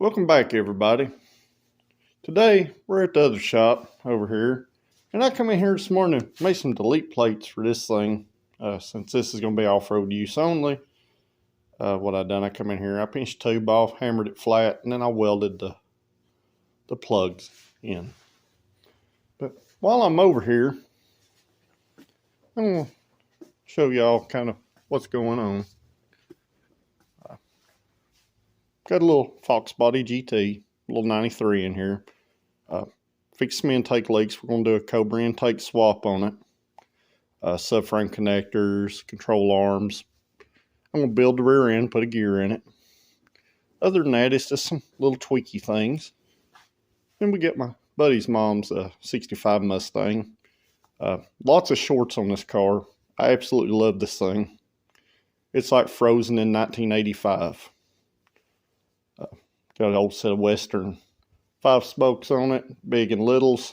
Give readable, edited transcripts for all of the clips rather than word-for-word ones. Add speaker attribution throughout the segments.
Speaker 1: Welcome back, everybody. Today we're at the other shop over here, and I come in here this morning and made some delete plates for this thing. Since this is going to be off-road use only, what I done, I come in here, I pinched the tube off, hammered it flat, and then I welded the plugs in. But while I'm over here, I'm going to show y'all kind of what's going on. Got a little Fox Body GT, a little 93 in here. Fixed some intake leaks. We're going to do a Cobra intake swap on it. Subframe connectors, control arms. I'm going to build the rear end, put a gear in it. Other than that, it's just some little tweaky things. Then we get my buddy's mom's 65 Mustang. Lots of shorts on this car. I absolutely love this thing. It's like frozen in 1985. Got an old set of Western 5 spokes on it, big and littles.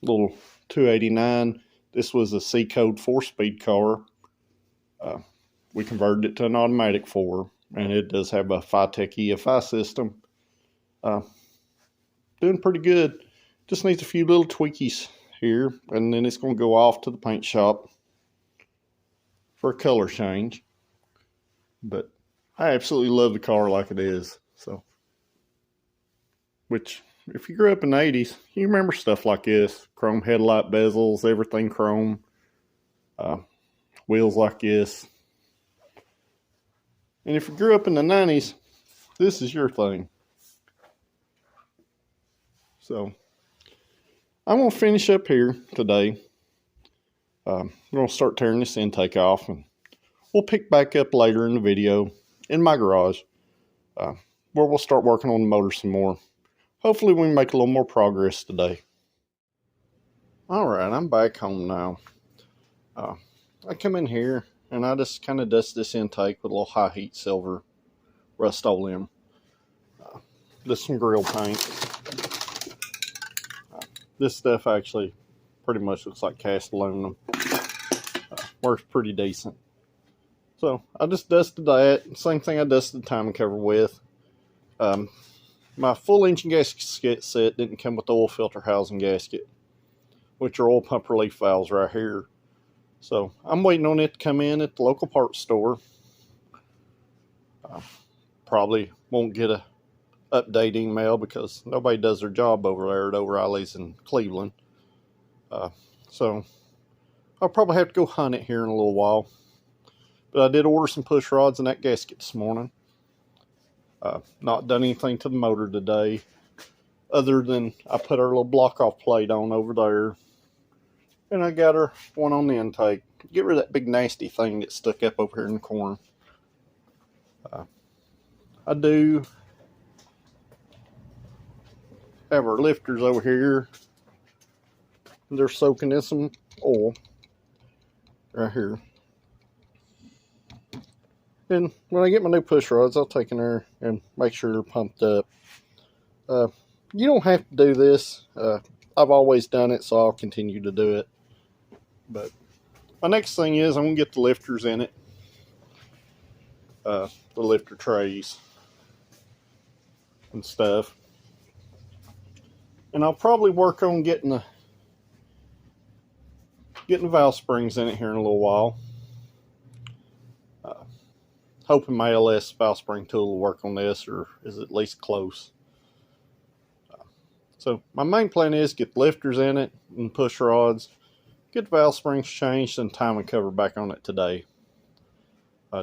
Speaker 1: Little 289. This was a C-code 4-speed car. We converted it to an automatic 4, and it does have a Phytech EFI system. Doing pretty good. Just needs a few little tweakies here, and then it's going to go off to the paint shop for a color change. But I absolutely love the car like it is. So, which, if you grew up in the 80s, you remember stuff like this. Chrome headlight bezels, everything chrome. Wheels like this. And if you grew up in the 90s, this is your thing. So, I'm going to finish up here today. I'm going to start tearing this intake off, and we'll pick back up later in the video in my garage, where we'll start working on the motor some more. Hopefully we can make a little more progress today. Alright, I'm back home now. I come in here and I just kind of dust this intake with a little high heat silver Rust-Oleum. Just some grill paint. This stuff actually pretty much looks like cast aluminum. Works pretty decent. So I just dusted that. Same thing I dusted the timing cover with. My full engine gasket set didn't come with the oil filter housing gasket, which are oil pump relief valves right here. So I'm waiting on it to come in at the local parts store. Probably won't get a update email because nobody does their job over there at O'Reilly's in Cleveland. So I'll probably have to go hunt it here in a little while. But I did order some push rods in that gasket this morning. Not done anything to the motor today, other than I put our little block off plate on over there. And I got her one on the intake. Get rid of that big nasty thing that stuck up over here in the corner. I do have our lifters over here. They're soaking in some oil right here. And when I get my new push rods, I'll take in there and make sure they're pumped up. You don't have to do this. I've always done it, so I'll continue to do it. But my next thing is I'm going to get the lifters in it. The lifter trays and stuff. And I'll probably work on getting the valve springs in it here in a little while. Hoping my LS valve spring tool will work on this, or is at least close. So my main plan is get the lifters in it and push rods, get the valve springs changed and timing cover back on it today.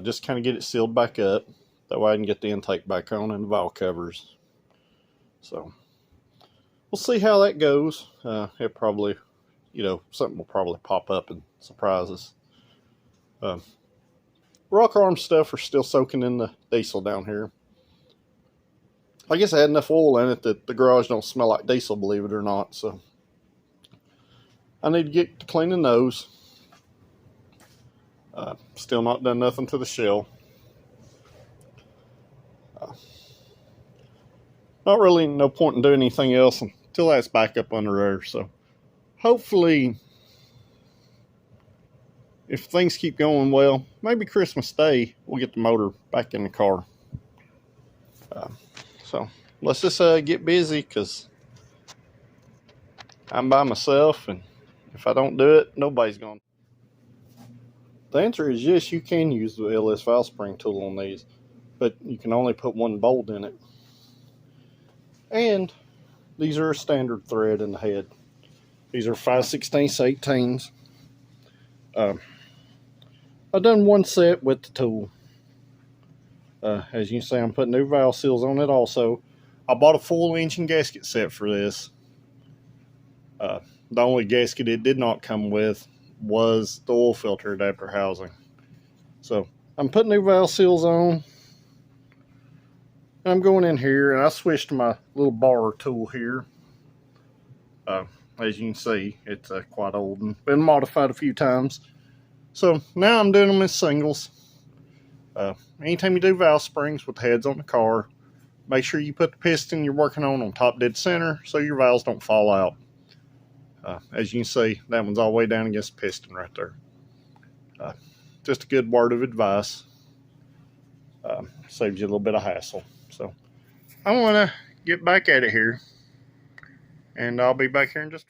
Speaker 1: Just kind of get it sealed back up. That way I can get the intake back on and the valve covers. So we'll see how that goes. It probably, something will probably pop up and surprise us. Rock arm stuff are still soaking in the diesel down here. I guess I had enough oil in it that the garage don't smell like diesel, believe it or not. So I need to get to cleaning those. Still not done nothing to the shell. Not really no point in doing anything else until that's back up under there. So hopefully, if things keep going well, maybe Christmas Day we'll get the motor back in the car. So let's just get busy, because I'm by myself, and if I don't do it, nobody's going to. The answer is yes, you can use the LS valve spring tool on these, but you can only put one bolt in it. And these are a standard thread in the head. These are 5/16 18s. I've done one set with the tool. As you can see, I'm putting new valve seals on it also. I bought a full engine gasket set for this. The only gasket it did not come with was the oil filter adapter housing. So I'm putting new valve seals on. I'm going in here, and I switched to my little bar tool here. As you can see, it's quite old and been modified a few times. So now I'm doing them as singles. Anytime you do valve springs with heads on the car, make sure you put the piston you're working on top dead center so your valves don't fall out. As you can see, that one's all the way down against the piston right there. Just a good word of advice. Saves you a little bit of hassle. So I want to get back at it here, and I'll be back here in just.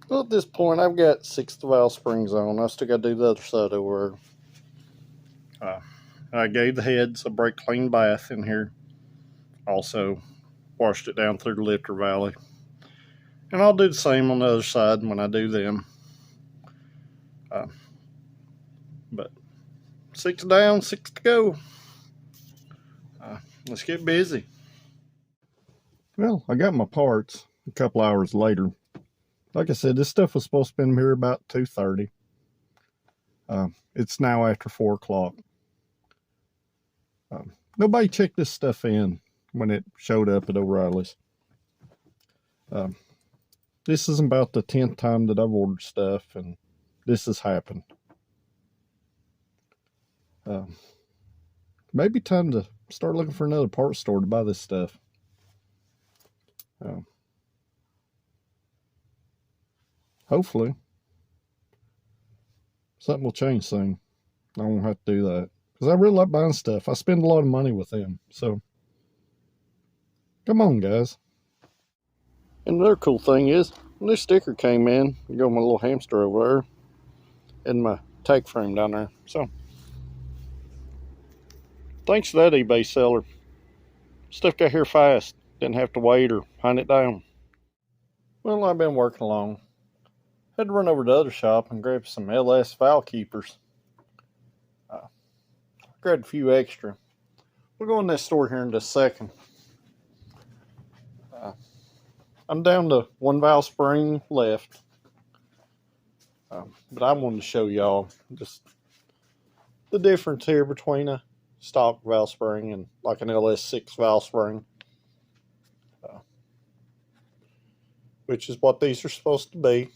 Speaker 1: Well, at this point, I've got 6 valve springs on. I still got to do the other side over. I gave the heads a brake clean bath in here. Also washed it down through the lifter valley. And I'll do the same on the other side when I do them. But 6 down, 6 to go. Let's get busy. Well, I got my parts a couple hours later. Like I said, this stuff was supposed to be in here about 2:30. It's now after 4 o'clock. Nobody checked this stuff in when it showed up at O'Reilly's. This is about the 10th time that I've ordered stuff, and this has happened. Maybe time to start looking for another parts store to buy this stuff. Hopefully something will change soon. I won't have to do that, because I really like buying stuff. I spend a lot of money with them. So come on, guys. And another cool thing is, when this sticker came in, you got my little hamster over there and my tag frame down there. So thanks to that eBay seller, stuff got here fast. Didn't have to wait or hunt it down. Well, I've been working along. Had to run over to the other shop and grab some LS valve keepers. Grabbed a few extra. We'll go in this store here in just a second. I'm down to 1 valve spring left. But I wanted to show y'all just the difference here between a stock valve spring and like an LS6 valve spring. Which is what these are supposed to be.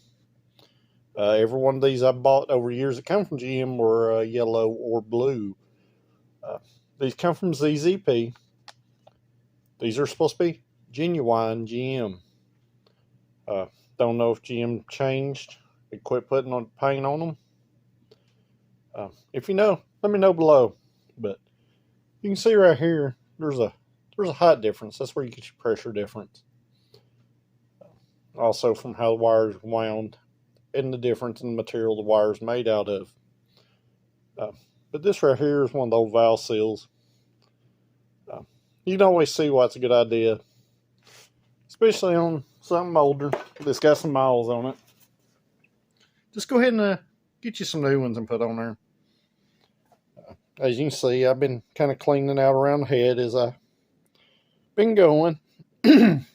Speaker 1: Every one of these I bought over years that come from GM were yellow or blue. These come from ZZP. These are supposed to be genuine GM. Don't know if GM changed and quit putting on paint on them. If you know, let me know below. But you can see right here, there's a height difference. That's where you get your pressure difference. Also from how the wires are wound and the difference in the material the wire's made out of. But this right here is one of those valve seals. You can always see why it's a good idea, especially on something older that's got some miles on it. Just go ahead and get you some new ones and put on there. As you can see, I've been kind of cleaning out around the head as I've been going. I'm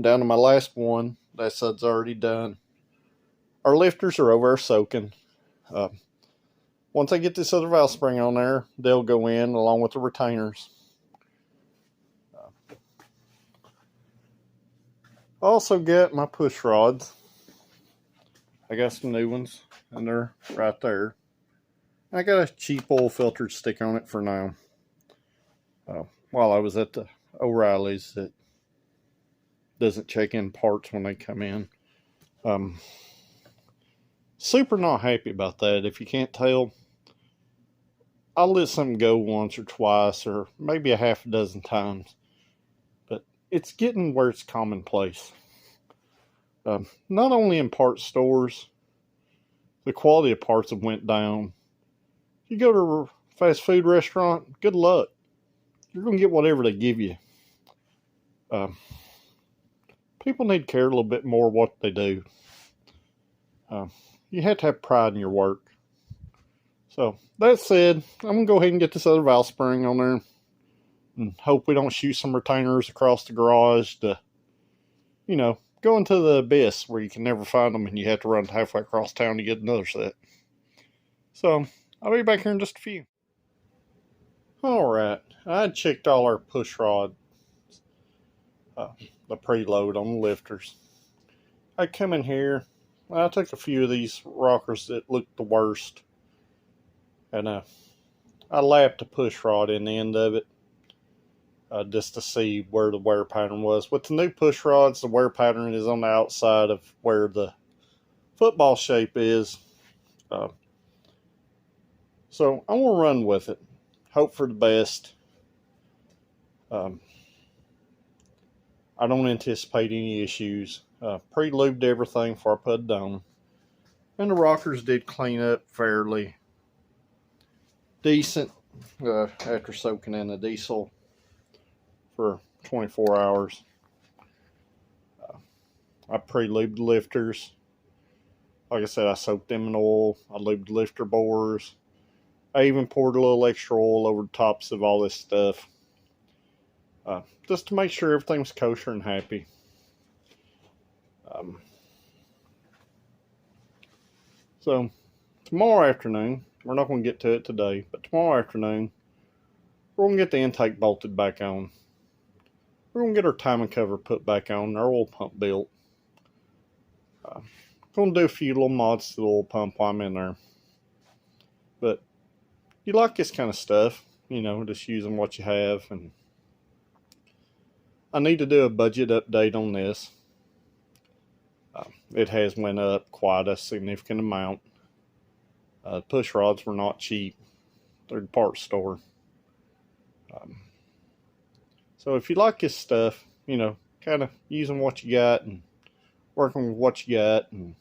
Speaker 1: down to my last one. That side's already done. Our lifters are over soaking. Once I get this other valve spring on there, they'll go in along with the retainers. I also got my push rods. I got some new ones, and they're right there. I got a cheap oil filter to stick on it for now. While I was at the O'Reilly's, that doesn't check in parts when they come in. Super not happy about that. If you can't tell, I'll let something go once or twice or maybe a half a dozen times. But it's getting where it's commonplace. Not only in parts stores, the quality of parts have went down. You go to a fast food restaurant, good luck. You're going to get whatever they give you. People need to care a little bit more what they do. You have to have pride in your work. So, that said, I'm going to go ahead and get this other valve spring on there and hope we don't shoot some retainers across the garage to, go into the abyss where you can never find them and you have to run halfway across town to get another set. So, I'll be back here in just a few. Alright, I checked all our push rod, the preload on the lifters. I come in here, I took a few of these rockers that looked the worst, and I lapped a push rod in the end of it, just to see where the wear pattern was. With the new push rods, the wear pattern is on the outside of where the football shape is. So I'm going to run with it. Hope for the best. I don't anticipate any issues. Pre-lubed everything before I put it on. And the rockers did clean up fairly decent after soaking in the diesel for 24 hours. I pre-lubed the lifters. Like I said, I soaked them in oil. I lubed the lifter bores. I even poured a little extra oil over the tops of all this stuff. Just to make sure everything was kosher and happy. So, tomorrow afternoon, we're not going to get to it today, but tomorrow afternoon, we're going to get the intake bolted back on. We're going to get our timing cover put back on, our oil pump built. Going to do a few little mods to the oil pump while I'm in there. But you like this kind of stuff, just using what you have. And I need to do a budget update on this. It has went up quite a significant amount. Push rods were not cheap. They're the parts store. So if you like this stuff, kind of using what you got and working with what you got and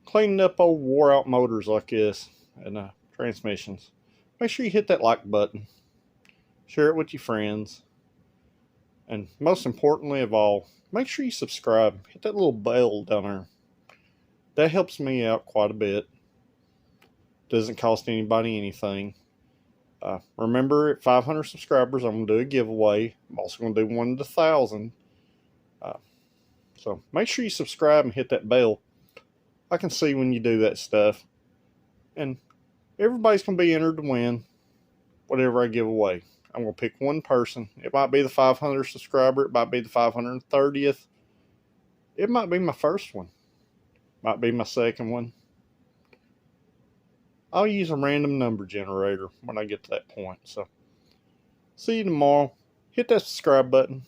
Speaker 1: cleaning up old wore out motors like this and transmissions, make sure you hit that like button. Share it with your friends. And most importantly of all, make sure you subscribe. Hit that little bell down there. That helps me out quite a bit. Doesn't cost anybody anything. Remember, at 500 subscribers, I'm going to do a giveaway. I'm also going to do one to 1,000. So make sure you subscribe and hit that bell. I can see when you do that stuff. And everybody's going to be entered to win whatever I give away. I'm going to pick one person. It might be the 500 subscriber. It might be the 530th. It might be my first one. Might be my second one. I'll use a random number generator when I get to that point. So, see you tomorrow. Hit that subscribe button.